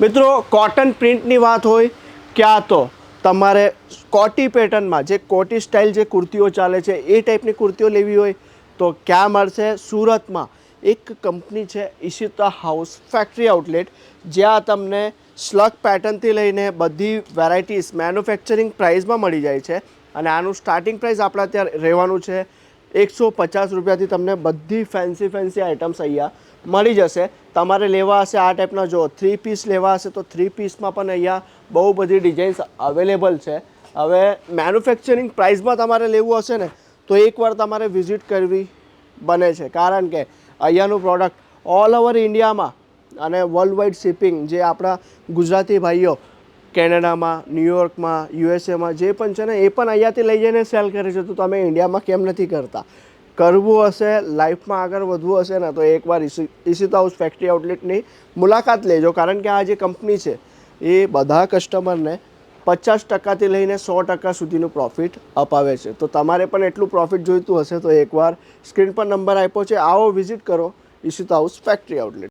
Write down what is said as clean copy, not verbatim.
મિત્રો કોટન પ્રિન્ટની વાત હોય ક્યાં તો તમારે કોટી પેટર્નમાં જે કોટી સ્ટાઇલ જે કુર્તીઓ ચાલે છે એ ટાઈપની કુર્તીઓ લેવી હોય તો ક્યાં મળશે? સુરતમાં એક કંપની છે ઈશિતા હાઉસ ફેક્ટરી આઉટલેટ, જ્યાં તમને સ્લગ પેટર્નથી લઈને બધી વેરાયટીઝ મેન્યુફેક્ચરિંગ પ્રાઇસમાં મળી જાય છે. અને આનું સ્ટાર્ટિંગ પ્રાઇસ આપણા ત્યાં રહેવાનું છે 150 રૂપિયાથી. તમને બધી ફેન્સી આઇટમ્સ અહીંયા મળી જશે. તમારે લેવા હશે આ ટાઈપના, જો 3 પીસ લેવા હશે તો 3 પીસમાં પણ અહીંયા બહુ બધી ડિઝાઇન્સ અવેલેબલ છે. હવે મેન્યુફેક્ચરિંગ પ્રાઇસમાં તમારે લેવું હશે ને તો એકવાર તમારે વિઝિટ કરવી બને છે, કારણ કે અહીંયાનું પ્રોડક્ટ ઓલ ઓવર ઇન્ડિયામાં અને વર્લ્ડ વાઇડ શિપિંગ, જે આપણા ગુજરાતી ભાઈઓ કેનેડામાં, ન્યુયોર્કમાં, યુએસએમાં જે પણ છે ને એ પણ અહીંયાથી લઈ જઈને સેલ કરે છે. તો તમે ઇન્ડિયામાં કેમ નથી કરતા? કરવું હશે, લાઈફમાં આગળ વધવું હશે ને તો એકવાર ઈશિતા હાઉસ ફેક્ટરી આઉટલેટની મુલાકાત લેજો, કારણ કે આ જે કંપની છે એ બધા કસ્ટમરને 50%થી લઈને 100% સુધીનું પ્રોફિટ અપાવે છે. તો તમારે પણ એટલું પ્રોફિટ જોઈતું હશે તો એકવાર સ્ક્રીન પર નંબર આપ્યો છે, આવો વિઝિટ કરો ઈશિતા હાઉસ ફેક્ટરી આઉટલેટ.